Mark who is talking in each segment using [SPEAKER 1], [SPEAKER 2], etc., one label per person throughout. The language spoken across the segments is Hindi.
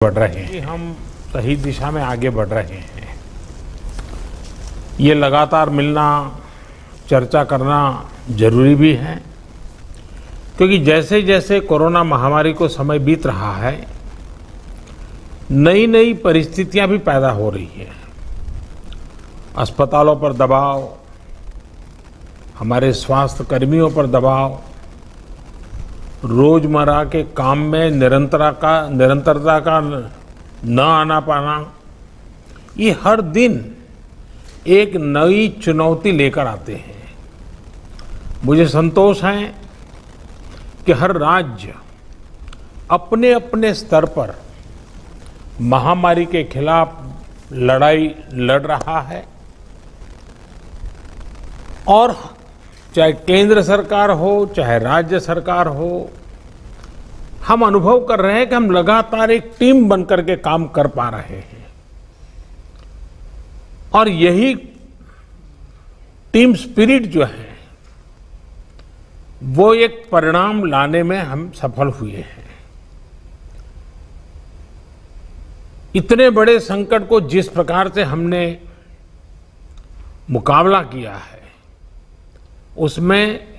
[SPEAKER 1] बढ़ रहे हैं, हम सही दिशा में आगे बढ़ रहे हैं। ये लगातार मिलना, चर्चा करना जरूरी भी है, क्योंकि जैसे जैसे कोरोना महामारी को समय बीत रहा है, नई नई परिस्थितियां भी पैदा हो रही हैं। अस्पतालों पर दबाव, हमारे स्वास्थ्य कर्मियों पर दबाव, रोजमर्रा के काम में निरंतरता का न आना पाना, ये हर दिन एक नई चुनौती लेकर आते हैं। मुझे संतोष है कि हर राज्य अपने अपने स्तर पर महामारी के खिलाफ लड़ाई लड़ रहा है, और चाहे केंद्र सरकार हो चाहे राज्य सरकार हो, हम अनुभव कर रहे हैं कि हम लगातार एक टीम बनकर के काम कर पा रहे हैं। और यही टीम स्पिरिट जो है, वो एक परिणाम लाने में हम सफल हुए हैं। इतने बड़े संकट को जिस प्रकार से हमने मुकाबला किया है, उसमें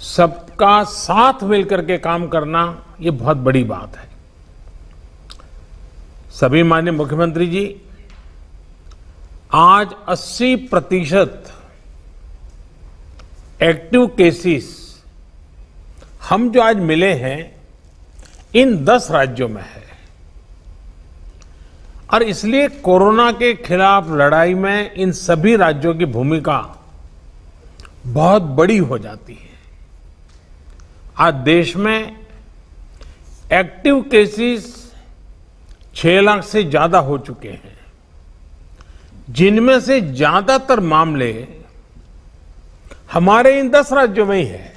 [SPEAKER 1] सबका साथ मिलकर के काम करना, ये बहुत बड़ी बात है। सभी माननीय मुख्यमंत्री जी, आज 80% एक्टिव केसेस हम जो आज मिले हैं, इन 10 राज्यों में है। और इसलिए कोरोना के खिलाफ लड़ाई में इन सभी राज्यों की भूमिका बहुत बड़ी हो जाती है। आज देश में एक्टिव केसेस 6 लाख से ज्यादा हो चुके हैं, जिनमें से ज्यादातर मामले हमारे इन 10 राज्यों में ही है।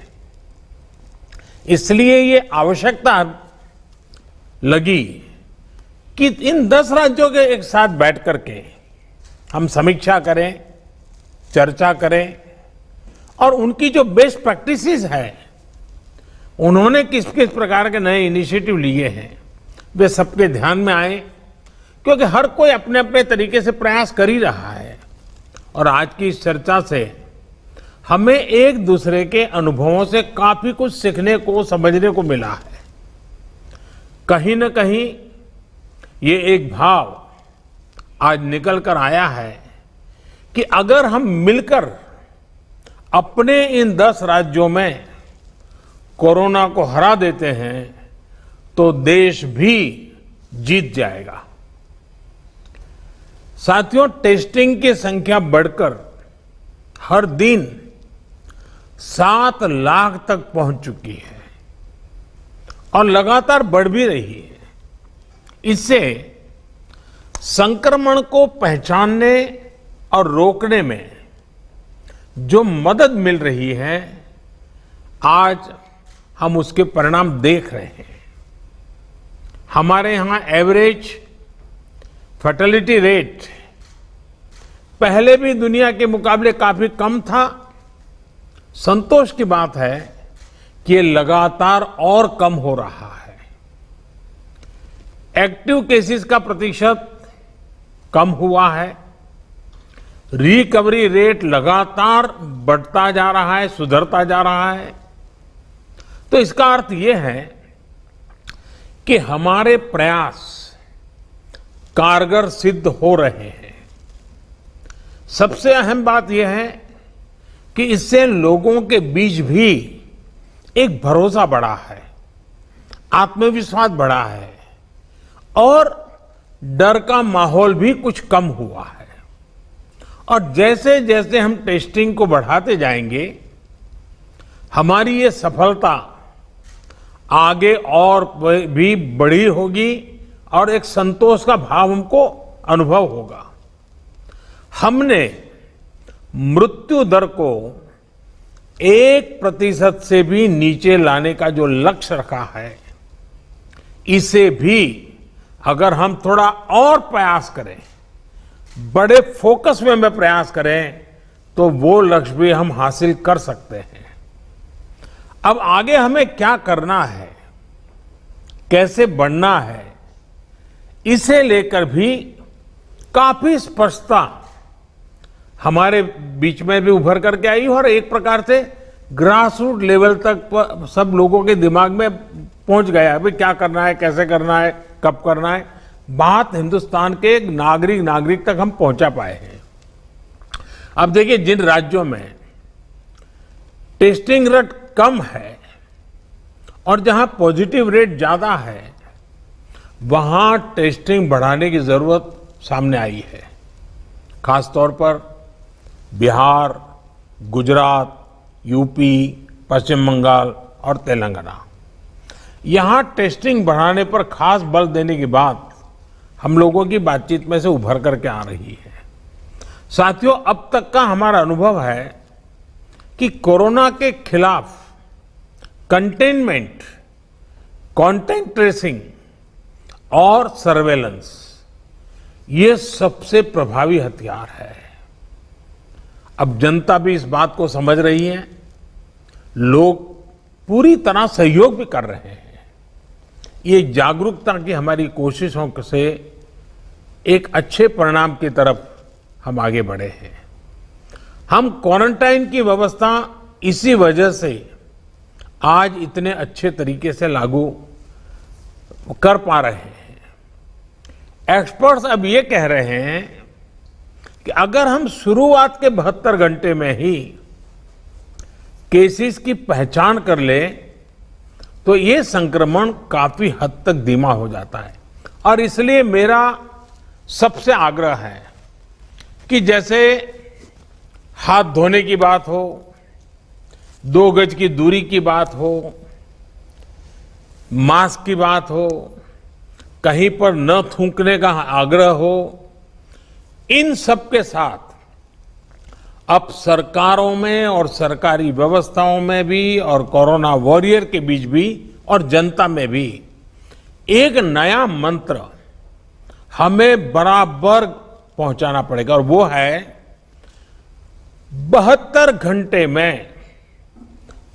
[SPEAKER 1] इसलिए ये आवश्यकता लगी कि इन 10 राज्यों के एक साथ बैठ करके हम समीक्षा करें, चर्चा करें, और उनकी जो बेस्ट प्रैक्टिसेस है, उन्होंने किस किस प्रकार के नए इनिशिएटिव लिए हैं, वे सबके ध्यान में आए। क्योंकि हर कोई अपने अपने तरीके से प्रयास कर ही रहा है, और आज की इस चर्चा से हमें एक दूसरे के अनुभवों से काफी कुछ सीखने को, समझने को मिला है। कहीं न कहीं ये एक भाव आज निकल कर आया है कि अगर हम मिलकर अपने इन 10 राज्यों में कोरोना को हरा देते हैं, तो देश भी जीत जाएगा। साथियों, टेस्टिंग की संख्या बढ़कर हर दिन 7 लाख तक पहुंच चुकी है, और लगातार बढ़ भी रही है। इससे संक्रमण को पहचानने और रोकने में जो मदद मिल रही है, आज हम उसके परिणाम देख रहे हैं। हमारे यहां एवरेज फर्टिलिटी रेट पहले भी दुनिया के मुकाबले काफी कम था। संतोष की बात है कि ये लगातार और कम हो रहा है। एक्टिव केसेस का प्रतिशत कम हुआ है। रिकवरी रेट लगातार बढ़ता जा रहा है, सुधरता जा रहा है। तो इसका अर्थ यह है कि हमारे प्रयास कारगर सिद्ध हो रहे हैं। सबसे अहम बात यह है कि इससे लोगों के बीच भी एक भरोसा बढ़ा है, आत्मविश्वास बढ़ा है, और डर का माहौल भी कुछ कम हुआ है। और जैसे जैसे हम टेस्टिंग को बढ़ाते जाएंगे, हमारी ये सफलता आगे और भी बड़ी होगी, और एक संतोष का भाव हमको अनुभव होगा। हमने मृत्यु दर को 1% से भी नीचे लाने का जो लक्ष्य रखा है, इसे भी अगर हम थोड़ा और प्रयास करें, बड़े फोकस में प्रयास करें, तो वो लक्ष्य भी हम हासिल कर सकते हैं। अब आगे हमें क्या करना है, कैसे बढ़ना है, इसे लेकर भी काफी स्पष्टता हमारे बीच में भी उभर करके आई और एक प्रकार से ग्रास रूट लेवल तक सब लोगों के दिमाग में पहुंच गया है। भाई क्या करना है, कैसे करना है, कब करना है, बात हिंदुस्तान के एक नागरिक तक हम पहुंचा पाए हैं। अब देखिए, जिन राज्यों में टेस्टिंग रेट कम है और जहां पॉजिटिव रेट ज्यादा है, वहां टेस्टिंग बढ़ाने की जरूरत सामने आई है। खासतौर पर बिहार, गुजरात, यूपी, पश्चिम बंगाल और तेलंगाना, यहां टेस्टिंग बढ़ाने पर खास बल देने की बात हम लोगों की बातचीत में से उभर करके आ रही है। साथियों, अब तक का हमारा अनुभव है कि कोरोना के खिलाफ कंटेनमेंट, कॉन्टैक्ट ट्रेसिंग और सर्वेलेंस, ये सबसे प्रभावी हथियार है। अब जनता भी इस बात को समझ रही है, लोग पूरी तरह सहयोग भी कर रहे हैं। ये जागरूकता की हमारी कोशिशों से एक अच्छे परिणाम की तरफ हम आगे बढ़े हैं। हम क्वारंटाइन की व्यवस्था इसी वजह से आज इतने अच्छे तरीके से लागू कर पा रहे हैं। एक्सपर्ट्स अब ये कह रहे हैं कि अगर हम शुरुआत के 72 घंटे में ही केसेस की पहचान कर ले तो ये संक्रमण काफी हद तक धीमा हो जाता है। और इसलिए मेरा सबसे आग्रह है कि जैसे हाथ धोने की बात हो, 2 गज की दूरी की बात हो, मास्क की बात हो, कहीं पर न थूकने का आग्रह हो, इन सब के साथ अब सरकारों में और सरकारी व्यवस्थाओं में भी और कोरोना वॉरियर के बीच भी और जनता में भी एक नया मंत्र हमें बराबर पहुंचाना पड़ेगा, और वो है 72 घंटे में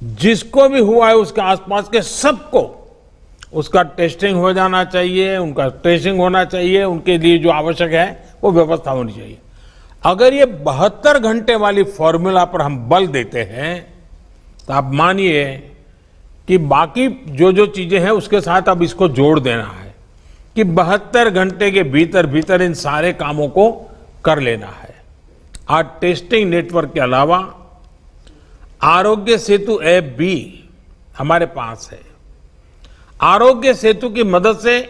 [SPEAKER 1] जिसको भी हुआ है उसके आसपास के सबको उसका टेस्टिंग हो जाना चाहिए, उनका ट्रेसिंग होना चाहिए, उनके लिए जो आवश्यक है वो व्यवस्था होनी चाहिए। अगर ये 72 घंटे वाली फॉर्मूला पर हम बल देते हैं तो आप मानिए कि बाकी जो जो चीजें हैं उसके साथ अब इसको जोड़ देना है कि 72 घंटे के भीतर भीतर इन सारे कामों को कर लेना है। आज टेस्टिंग नेटवर्क के अलावा आरोग्य सेतु ऐप भी हमारे पास है। आरोग्य सेतु की मदद से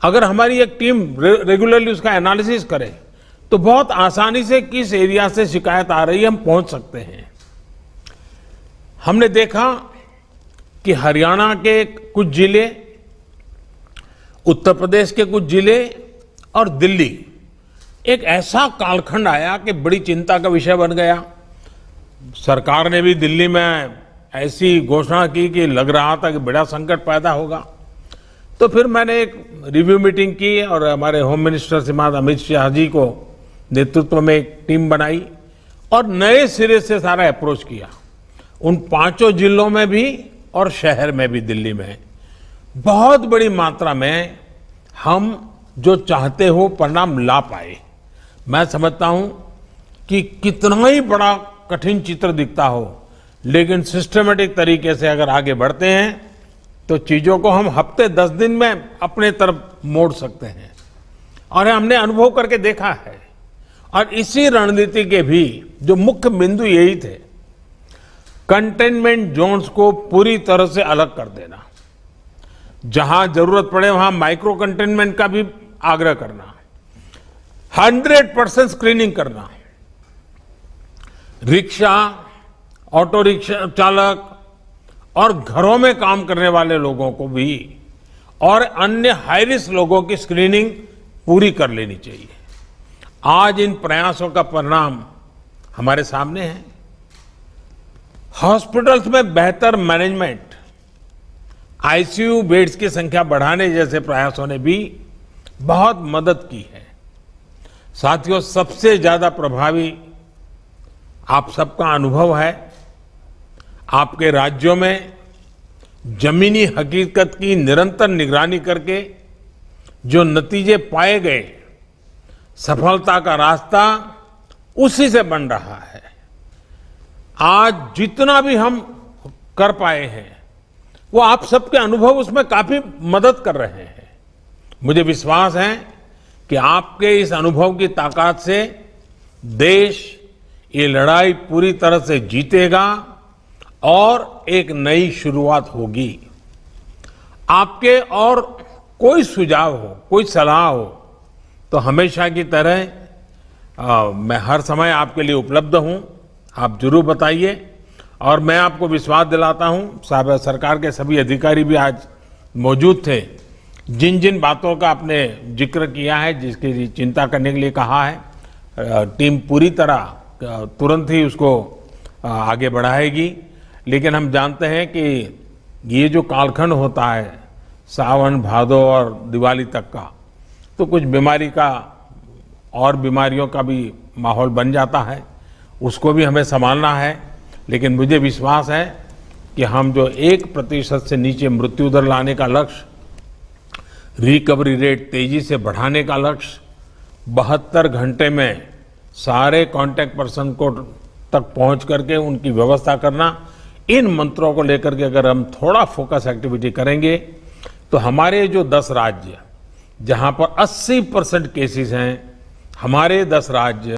[SPEAKER 1] अगर हमारी एक टीम रेगुलरली उसका एनालिसिस करे तो बहुत आसानी से किस एरिया से शिकायत आ रही है हम पहुंच सकते हैं। हमने देखा कि हरियाणा के कुछ जिले, उत्तर प्रदेश के कुछ जिले और दिल्ली, एक ऐसा कालखंड आया कि बड़ी चिंता का विषय बन गया। सरकार ने भी दिल्ली में ऐसी घोषणा की कि लग रहा था कि बड़ा संकट पैदा होगा। तो फिर मैंने एक रिव्यू मीटिंग की और हमारे होम मिनिस्टर श्रीमान अमित शाह जी को नेतृत्व में एक टीम बनाई और नए सिरे से सारा अप्रोच किया। उन 5 जिलों में भी और शहर में भी, दिल्ली में बहुत बड़ी मात्रा में हम जो चाहते हो परिणाम ला पाए। मैं समझता हूं कि कितना ही बड़ा कठिन चित्र दिखता हो, लेकिन सिस्टमेटिक तरीके से अगर आगे बढ़ते हैं तो चीजों को हम हफ्ते 10 दिन में अपने तरफ मोड़ सकते हैं। और हमने अनुभव करके देखा है। और इसी रणनीति के भी जो मुख्य बिंदु यही थे, कंटेनमेंट जोन्स को पूरी तरह से अलग कर देना, जहां जरूरत पड़े वहां माइक्रो कंटेनमेंट का भी आग्रह करना, 100% स्क्रीनिंग करना, रिक्शा, ऑटो रिक्शा चालक और घरों में काम करने वाले लोगों को भी और अन्य हाई रिस्क लोगों की स्क्रीनिंग पूरी कर लेनी चाहिए। आज इन प्रयासों का परिणाम हमारे सामने है। हॉस्पिटल्स में बेहतर मैनेजमेंट, आईसीयू बेड्स की संख्या बढ़ाने जैसे प्रयासों ने भी बहुत मदद की है। साथियों, सबसे ज्यादा प्रभावी आप सबका अनुभव है। आपके राज्यों में जमीनी हकीकत की निरंतर निगरानी करके जो नतीजे पाए गए, सफलता का रास्ता उसी से बन रहा है। आज जितना भी हम कर पाए हैं, वो आप सबके अनुभव उसमें काफी मदद कर रहे हैं। मुझे विश्वास है कि आपके इस अनुभव की ताकत से देश ये लड़ाई पूरी तरह से जीतेगा और एक नई शुरुआत होगी। आपके और कोई सुझाव हो, कोई सलाह हो, तो हमेशा की तरह मैं हर समय आपके लिए उपलब्ध हूं। आप जरूर बताइए। और मैं आपको विश्वास दिलाता हूं, सरकार के सभी अधिकारी भी आज मौजूद थे। जिन जिन बातों का आपने जिक्र किया है, जिसकी चिंता करने के लिए कहा है, टीम पूरी तरह तुरंत ही उसको आगे बढ़ाएगी। लेकिन हम जानते हैं कि ये जो कालखंड होता है, सावन, भादो और दिवाली तक का, तो कुछ बीमारी का और बीमारियों का भी माहौल बन जाता है, उसको भी हमें संभालना है। लेकिन मुझे विश्वास है कि हम जो 1% से नीचे मृत्यु दर लाने का लक्ष्य, रिकवरी रेट तेजी से बढ़ाने का लक्ष्य, 72 घंटे में सारे कांटेक्ट पर्सन को तक पहुंच करके उनकी व्यवस्था करना, इन मंत्रों को लेकर के अगर हम थोड़ा फोकस एक्टिविटी करेंगे तो हमारे जो 10 राज्य जहां पर 80% केसेस हैं, हमारे 10 राज्य